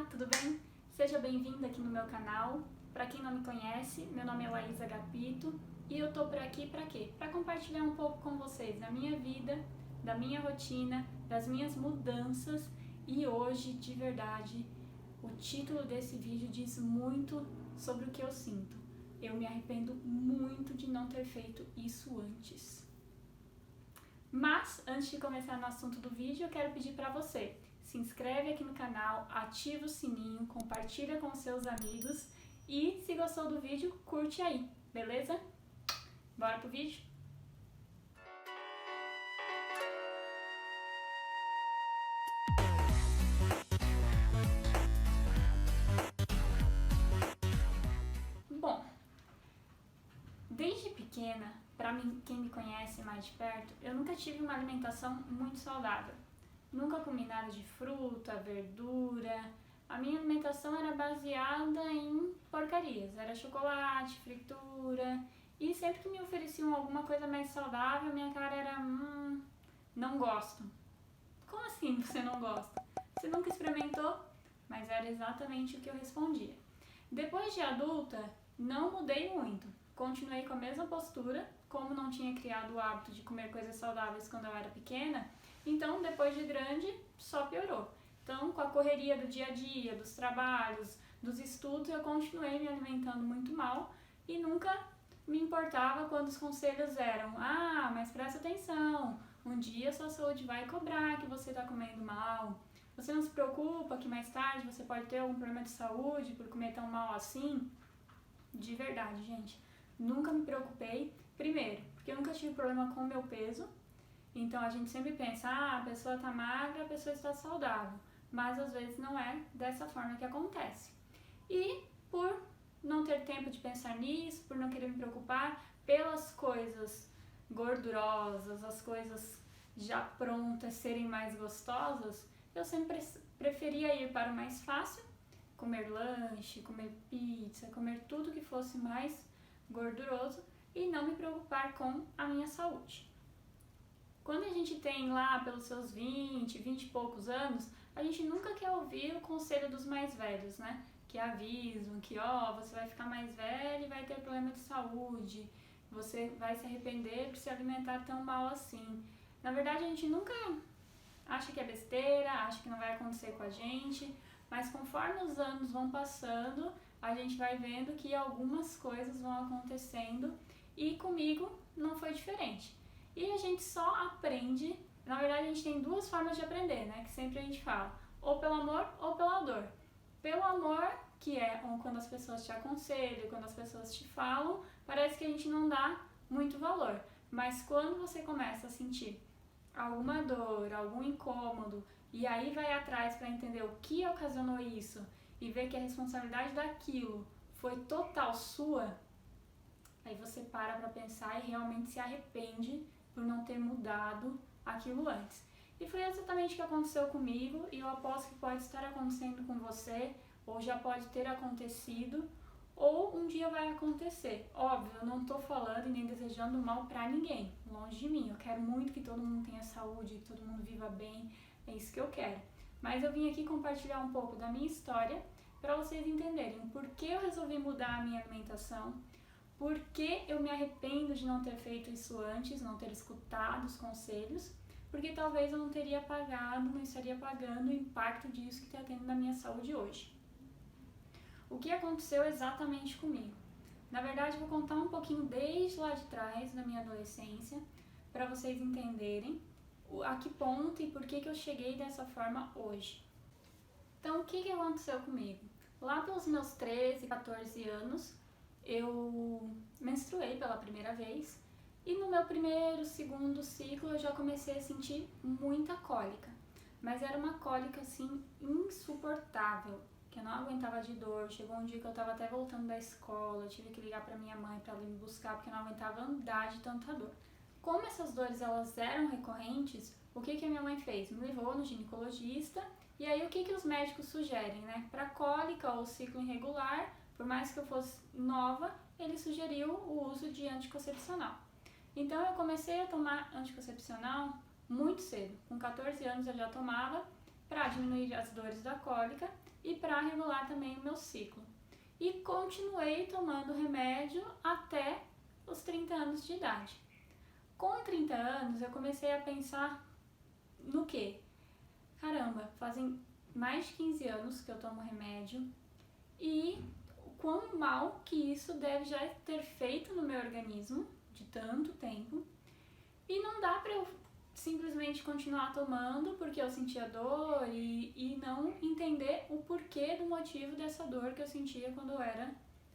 Olá, tudo bem? Seja bem-vindo aqui no meu canal. Para quem não me conhece, meu nome é Laísa Agapito e eu tô por aqui para quê? Para compartilhar um pouco com vocês da minha vida, da minha rotina, das minhas mudanças e hoje, de verdade, o título desse vídeo diz muito sobre o que eu sinto. Eu me arrependo muito de não ter feito isso antes. Mas, antes de começar no assunto do vídeo, eu quero pedir para você, se inscreve aqui no canal, ativa o sininho, compartilha com seus amigos e, se gostou do vídeo, curte aí, beleza? Bora pro vídeo? Bom, desde pequena, para quem me conhece mais de perto, eu nunca tive uma alimentação muito saudável. Nunca comi nada de fruta, verdura. A minha alimentação era baseada em porcarias. Era chocolate, fritura. E sempre que me ofereciam alguma coisa mais saudável, minha cara era, não gosto. Como assim você não gosta? Você nunca experimentou? Mas era exatamente o que eu respondia. Depois de adulta, não mudei muito. Continuei com a mesma postura, como não tinha criado o hábito de comer coisas saudáveis quando eu era pequena, então depois de grande só piorou. Então, com a correria do dia a dia, dos trabalhos, dos estudos, eu continuei me alimentando muito mal e nunca me importava quando os conselhos eram: mas presta atenção, um dia sua saúde vai cobrar que você está comendo mal. Você não se preocupa que mais tarde você pode ter algum problema de saúde por comer tão mal assim? De verdade, gente, nunca me preocupei. Primeiro, porque eu nunca tive problema com o meu peso. Então a gente sempre pensa, a pessoa está magra, a pessoa está saudável. Mas às vezes não é dessa forma que acontece. E por não ter tempo de pensar nisso, por não querer me preocupar pelas coisas gordurosas, as coisas já prontas serem mais gostosas, eu sempre preferia ir para o mais fácil, comer lanche, comer pizza, comer tudo que fosse mais gorduroso e não me preocupar com a minha saúde. Quando a gente tem lá pelos seus 20 e poucos anos, a gente nunca quer ouvir o conselho dos mais velhos, né? Que avisam que, você vai ficar mais velho e vai ter problema de saúde, você vai se arrepender por se alimentar tão mal assim. Na verdade, a gente nunca acha que é besteira, acha que não vai acontecer com a gente, mas conforme os anos vão passando, a gente vai vendo que algumas coisas vão acontecendo e comigo não foi diferente. E a gente só aprende, na verdade a gente tem duas formas de aprender, né, que sempre a gente fala, ou pelo amor ou pela dor. Pelo amor, que é quando as pessoas te aconselham, quando as pessoas te falam, parece que a gente não dá muito valor. Mas quando você começa a sentir alguma dor, algum incômodo, e aí vai atrás para entender o que ocasionou isso e ver que a responsabilidade daquilo foi total sua, aí você para pensar e realmente se arrepende por não ter mudado aquilo antes. E foi exatamente o que aconteceu comigo e eu aposto que pode estar acontecendo com você, ou já pode ter acontecido, ou um dia vai acontecer. Óbvio, eu não estou falando e nem desejando mal para ninguém, longe de mim. Eu quero muito que todo mundo tenha saúde, que todo mundo viva bem, é isso que eu quero. Mas eu vim aqui compartilhar um pouco da minha história para vocês entenderem por que eu resolvi mudar a minha alimentação, por que eu me arrependo de não ter feito isso antes, não ter escutado os conselhos, porque talvez eu não estaria pagando o impacto disso que está tendo na minha saúde hoje. O que aconteceu exatamente comigo? Na verdade, eu vou contar um pouquinho desde lá de trás, da minha adolescência, para vocês entenderem a que ponto e por que eu cheguei dessa forma hoje. Então, o que aconteceu comigo? Lá pelos meus 13, 14 anos, eu menstruei pela primeira vez e no meu primeiro, segundo ciclo eu já comecei a sentir muita cólica, mas era uma cólica assim insuportável, que eu não aguentava de dor. Chegou um dia que eu estava até voltando da escola, eu tive que ligar para minha mãe para ela me buscar porque eu não aguentava andar de tanta dor. Como essas dores elas eram recorrentes, o que a minha mãe fez? Me levou no ginecologista e aí o que os médicos sugerem, né? Para cólica ou ciclo irregular, por mais que eu fosse nova, ele sugeriu o uso de anticoncepcional. Então eu comecei a tomar anticoncepcional muito cedo. Com 14 anos eu já tomava para diminuir as dores da cólica e para regular também o meu ciclo. E continuei tomando remédio até os 30 anos de idade. Com 30 anos eu comecei a pensar no quê? Caramba, fazem mais de 15 anos que eu tomo remédio e o quão mal que isso deve já ter feito no meu organismo de tanto tempo. E não dá pra eu simplesmente continuar tomando porque eu sentia dor e não entender o porquê do motivo dessa dor que eu sentia quando eu era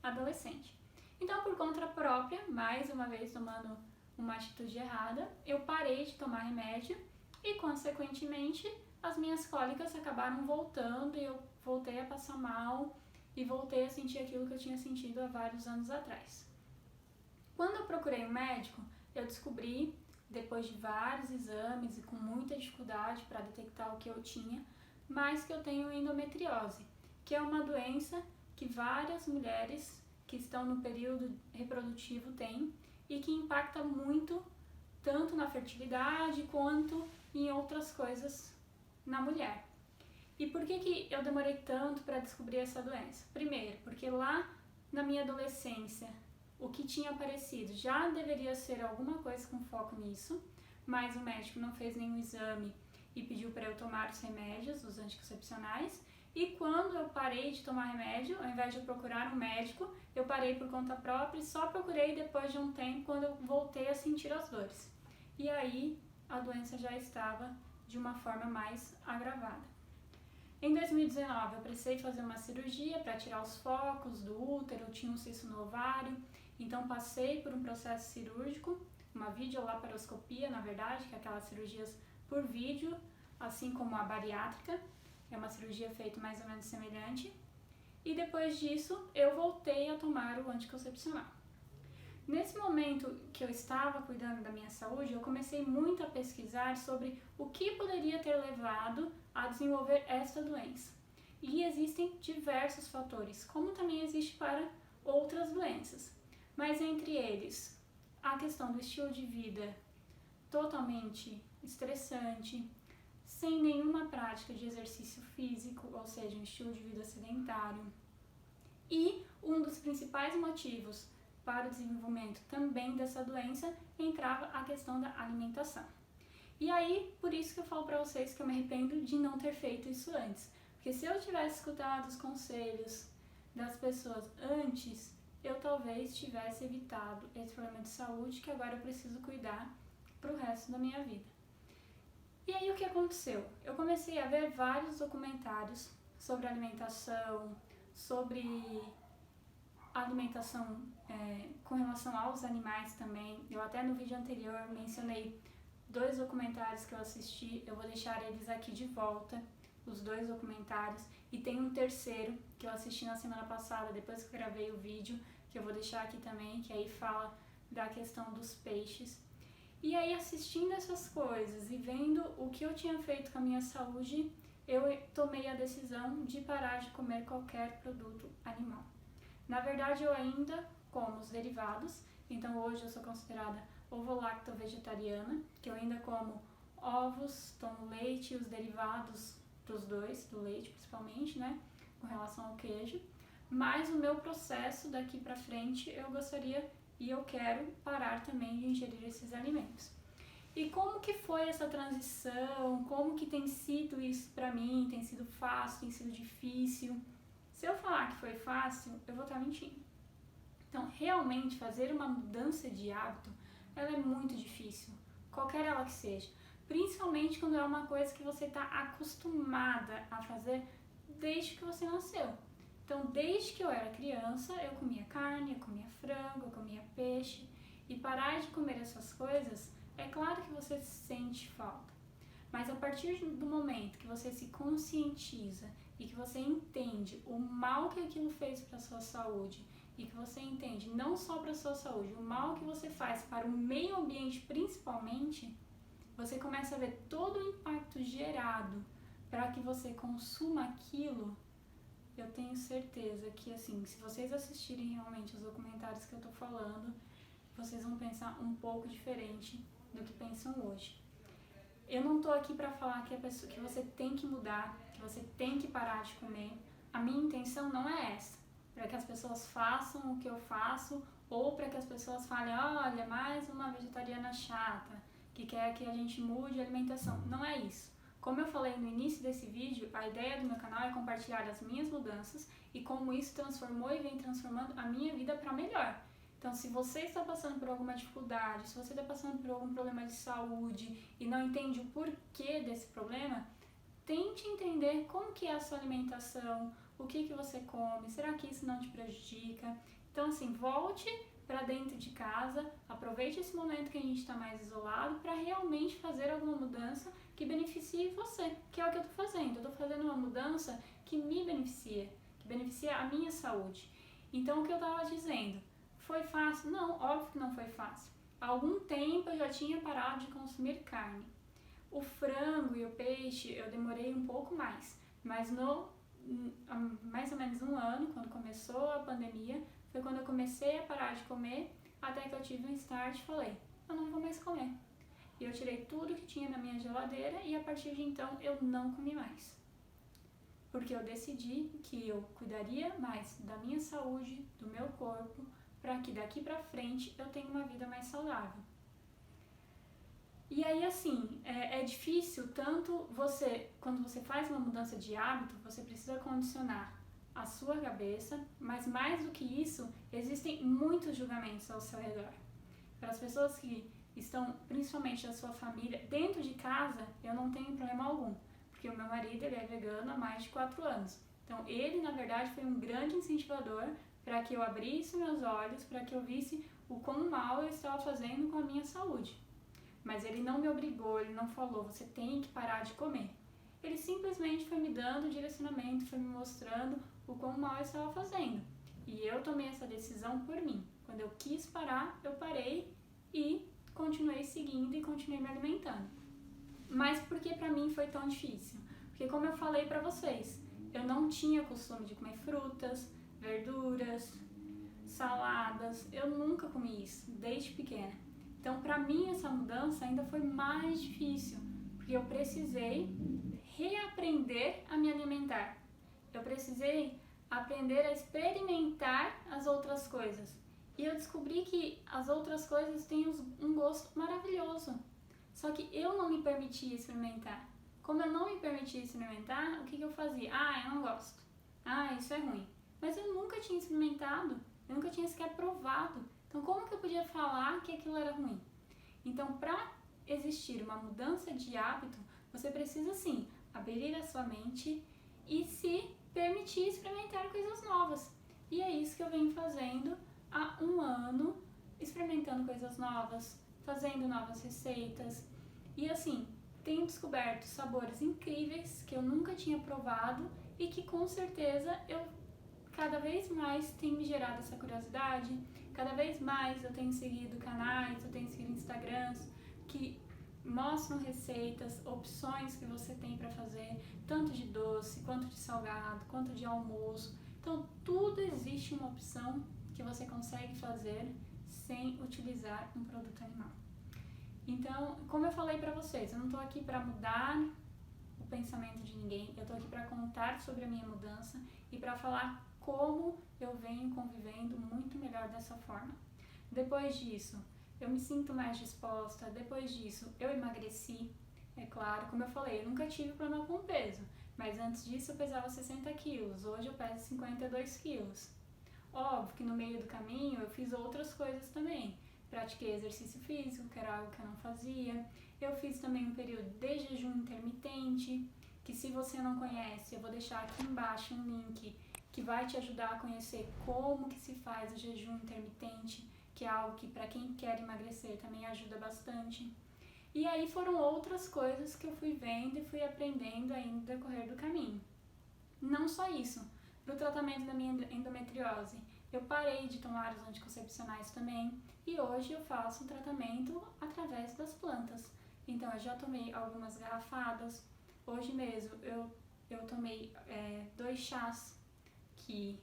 adolescente. Então, por conta própria, mais uma vez tomando uma atitude errada, eu parei de tomar remédio e, consequentemente, as minhas cólicas acabaram voltando e eu voltei a passar mal e voltei a sentir aquilo que eu tinha sentido há vários anos atrás. Quando eu procurei um médico, eu descobri, depois de vários exames e com muita dificuldade para detectar o que eu tinha, mas que eu tenho endometriose, que é uma doença que várias mulheres que estão no período reprodutivo têm e que impacta muito tanto na fertilidade quanto em outras coisas na mulher. E por que eu demorei tanto para descobrir essa doença? Primeiro, porque lá na minha adolescência o que tinha aparecido já deveria ser alguma coisa com foco nisso, mas o médico não fez nenhum exame e pediu para eu tomar os remédios, os anticoncepcionais. E quando eu parei de tomar remédio, ao invés de eu procurar um médico, eu parei por conta própria e só procurei depois de um tempo, quando eu voltei a sentir as dores. E aí a doença já estava de uma forma mais agravada. Em 2019 eu precisei fazer uma cirurgia para tirar os focos do útero, eu tinha um cisto no ovário, então passei por um processo cirúrgico, uma videolaparoscopia, na verdade, que é aquelas cirurgias por vídeo, assim como a bariátrica, é uma cirurgia feita mais ou menos semelhante. E depois disso eu voltei a tomar o anticoncepcional. Nesse momento que eu estava cuidando da minha saúde, eu comecei muito a pesquisar sobre o que poderia ter levado a desenvolver esta doença. E existem diversos fatores, como também existe para outras doenças. Mas entre eles, a questão do estilo de vida totalmente estressante, sem nenhuma prática de exercício físico, ou seja, um estilo de vida sedentário. E um dos principais motivos para o desenvolvimento também dessa doença entrava a questão da alimentação. E aí, por isso que eu falo para vocês que eu me arrependo de não ter feito isso antes. Porque se eu tivesse escutado os conselhos das pessoas antes, eu talvez tivesse evitado esse problema de saúde que agora eu preciso cuidar para o resto da minha vida. E aí o que aconteceu? Eu comecei a ver vários documentários sobre alimentação, sobre alimentação com relação aos animais também. Eu até no vídeo anterior mencionei 2 documentários que eu assisti, eu vou deixar eles aqui de volta, os 2 documentários, e tem um terceiro que eu assisti na semana passada, depois que eu gravei o vídeo, que eu vou deixar aqui também, que aí fala da questão dos peixes. E aí, assistindo essas coisas e vendo o que eu tinha feito com a minha saúde, eu tomei a decisão de parar de comer qualquer produto animal. Na verdade, eu ainda como os derivados, então hoje eu sou considerada ovo-lacto-vegetariana, que eu ainda como ovos, tomo leite e os derivados dos dois, do leite principalmente, né, com relação ao queijo. Mas o meu processo daqui pra frente eu gostaria e eu quero parar também de ingerir esses alimentos. E como que foi essa transição? Como que tem sido isso pra mim? Tem sido fácil? Tem sido difícil? Se eu falar que foi fácil, eu vou estar mentindo. Então, realmente fazer uma mudança de hábito, ela é muito difícil, qualquer ela que seja. Principalmente quando é uma coisa que você está acostumada a fazer desde que você nasceu. Então, desde que eu era criança, eu comia carne, eu comia frango, eu comia peixe. E parar de comer essas coisas, é claro que você sente falta. Mas a partir do momento que você se conscientiza e que você entende o mal que aquilo fez para a sua saúde, e que você entende não só para a sua saúde, o mal que você faz para o meio ambiente principalmente, você começa a ver todo o impacto gerado para que você consuma aquilo. Eu tenho certeza que, assim, se vocês assistirem realmente os documentários que eu tô falando, vocês vão pensar um pouco diferente do que pensam hoje. Eu não tô aqui pra falar que você tem que mudar, que você tem que parar de comer, intenção não é essa, para que as pessoas façam o que eu faço ou para que as pessoas falem, olha, mais uma vegetariana chata, que quer que a gente mude a alimentação. Não é isso. Como eu falei no início desse vídeo, a ideia do meu canal é compartilhar as minhas mudanças e como isso transformou e vem transformando a minha vida para melhor. Então, se você está passando por alguma dificuldade, se você está passando por algum problema de saúde e não entende o porquê desse problema, tente entender como que é a sua alimentação, o que você come, será que isso não te prejudica? Então, assim, volte para dentro de casa, aproveite esse momento que a gente está mais isolado para realmente fazer alguma mudança que beneficie você, que é o que eu estou fazendo. Eu estou fazendo uma mudança que me beneficia, que beneficia a minha saúde. Então, o que eu estava dizendo, foi fácil? Não, óbvio que não foi fácil. Há algum tempo eu já tinha parado de consumir carne. O frango e o peixe eu demorei um pouco mais, mas há mais ou menos um ano, quando começou a pandemia, foi quando eu comecei a parar de comer, até que eu tive um start e falei, eu não vou mais comer. E eu tirei tudo que tinha na minha geladeira e a partir de então eu não comi mais. Porque eu decidi que eu cuidaria mais da minha saúde, do meu corpo, para que daqui pra frente eu tenha uma vida mais saudável. E aí, assim, é difícil tanto quando você faz uma mudança de hábito, você precisa condicionar a sua cabeça, mas mais do que isso, existem muitos julgamentos ao seu redor. Para as pessoas que estão, principalmente da sua família, dentro de casa, eu não tenho problema algum, porque o meu marido ele é vegano há mais de 4 anos. Então, ele, na verdade, foi um grande incentivador para que eu abrisse meus olhos, para que eu visse o quão mal eu estava fazendo com a minha saúde. Mas ele não me obrigou, ele não falou, você tem que parar de comer. Ele simplesmente foi me dando direcionamento, foi me mostrando o quão mal eu estava fazendo. E eu tomei essa decisão por mim. Quando eu quis parar, eu parei e continuei seguindo e continuei me alimentando. Mas por que pra mim foi tão difícil? Porque como eu falei pra vocês, eu não tinha costume de comer frutas, verduras, saladas. Eu nunca comi isso, desde pequena. Então, pra mim, essa mudança ainda foi mais difícil, porque eu precisei reaprender a me alimentar. Eu precisei aprender a experimentar as outras coisas. E eu descobri que as outras coisas têm um gosto maravilhoso. Só que eu não me permitia experimentar. Como eu não me permitia experimentar, o que eu fazia? Eu não gosto. Isso é ruim. Mas eu nunca tinha experimentado, eu nunca tinha sequer provado. Então, como que eu podia falar que aquilo era ruim? Então, para existir uma mudança de hábito, você precisa, sim, abrir a sua mente e se permitir experimentar coisas novas. E é isso que eu venho fazendo há um ano, experimentando coisas novas, fazendo novas receitas. E, assim, tenho descoberto sabores incríveis que eu nunca tinha provado e que, com certeza, eu cada vez mais tem me gerado essa curiosidade, cada vez mais eu tenho seguido canais, eu tenho seguido Instagrams que mostram receitas, opções que você tem para fazer, tanto de doce, quanto de salgado, quanto de almoço. Então, tudo existe uma opção que você consegue fazer sem utilizar um produto animal. Então, como eu falei para vocês, eu não estou aqui para mudar o pensamento de ninguém, eu estou aqui para contar sobre a minha mudança e para falar como eu venho convivendo muito melhor dessa forma. Depois disso, eu me sinto mais disposta, depois disso, eu emagreci, é claro, como eu falei, eu nunca tive problema com peso, mas antes disso eu pesava 60 quilos, hoje eu peso 52 quilos. Óbvio que no meio do caminho eu fiz outras coisas também, pratiquei exercício físico, que era algo que eu não fazia, eu fiz também um período de jejum intermitente, que se você não conhece, eu vou deixar aqui embaixo um link que vai te ajudar a conhecer como que se faz o jejum intermitente, que é algo que para quem quer emagrecer também ajuda bastante. E aí foram outras coisas que eu fui vendo e fui aprendendo aí no decorrer do caminho. Não só isso, para o tratamento da minha endometriose, eu parei de tomar os anticoncepcionais também e hoje eu faço um tratamento através das plantas. Então eu já tomei algumas garrafadas, hoje mesmo eu tomei 2 chás que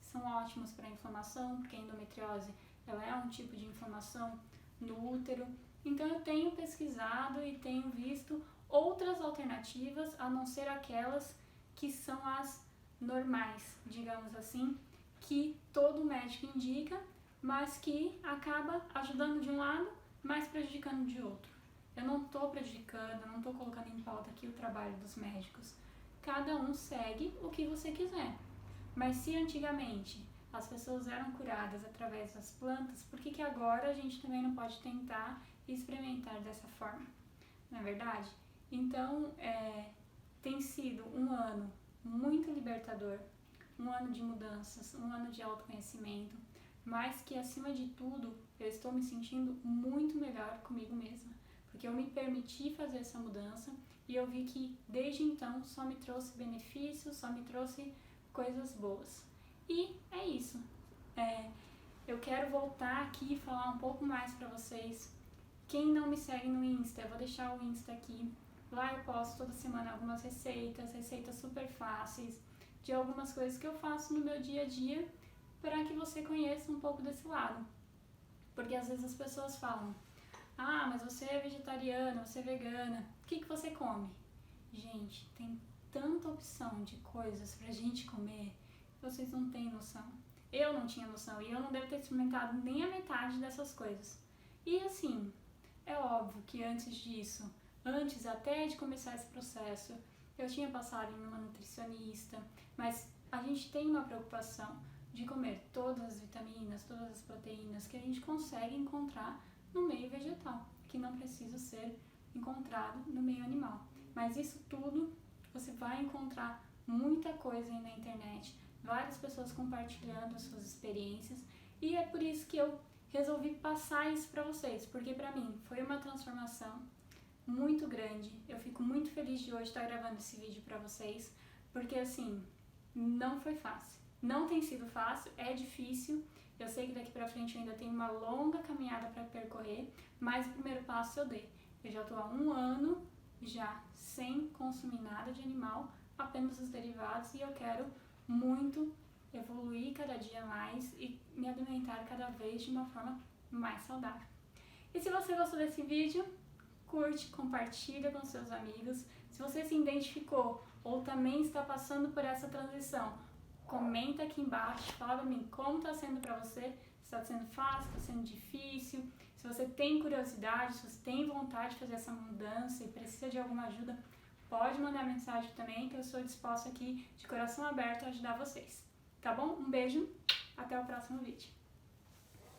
são ótimos para inflamação, porque a endometriose ela é um tipo de inflamação no útero. Então eu tenho pesquisado e tenho visto outras alternativas a não ser aquelas que são as normais, digamos assim, que todo médico indica, mas que acaba ajudando de um lado, mas prejudicando de outro. Eu não estou prejudicando, eu não estou colocando em pauta aqui o trabalho dos médicos. Cada um segue o que você quiser. Mas se antigamente as pessoas eram curadas através das plantas, por que agora a gente também não pode tentar experimentar dessa forma? Não é verdade? Então, tem sido um ano muito libertador, um ano de mudanças, um ano de autoconhecimento, mas que acima de tudo eu estou me sentindo muito melhor comigo mesma, porque eu me permiti fazer essa mudança e eu vi que desde então só me trouxe benefícios, só me trouxe coisas boas. E é isso. Eu quero voltar aqui e falar um pouco mais para vocês. Quem não me segue no Insta, eu vou deixar o Insta aqui. Lá eu posto toda semana algumas receitas super fáceis, de algumas coisas que eu faço no meu dia a dia, para que você conheça um pouco desse lado. Porque às vezes as pessoas falam, mas você é vegetariana, você é vegana, o que você come? Gente, tem tanta opção de coisas pra gente comer, que vocês não têm noção. Eu não tinha noção e eu não devo ter experimentado nem a metade dessas coisas. E assim, é óbvio que antes disso, antes até de começar esse processo, eu tinha passado em uma nutricionista, mas a gente tem uma preocupação de comer todas as vitaminas, todas as proteínas que a gente consegue encontrar no meio vegetal, que não precisa ser encontrado no meio animal. Mas isso tudo você vai encontrar muita coisa aí na internet, várias pessoas compartilhando as suas experiências, e é por isso que eu resolvi passar isso para vocês, porque para mim foi uma transformação muito grande. Eu fico muito feliz de hoje estar gravando esse vídeo para vocês, porque assim, não foi fácil. Não tem sido fácil, é difícil. Eu sei que daqui pra frente eu ainda tenho uma longa caminhada para percorrer, mas o primeiro passo eu dei. Eu já estou há 1 ano já sem consumir nada de animal, apenas os derivados, e eu quero muito evoluir cada dia mais e me alimentar cada vez de uma forma mais saudável. E se você gostou desse vídeo, curte, compartilha com seus amigos. Se você se identificou ou também está passando por essa transição, comenta aqui embaixo, fala pra mim como está sendo para você, se está sendo fácil, está sendo difícil, se você tem curiosidade, se você tem vontade de fazer essa mudança e precisa de alguma ajuda, pode mandar mensagem também, que eu sou disposta aqui de coração aberto a ajudar vocês. Tá bom? Um beijo, até o próximo vídeo.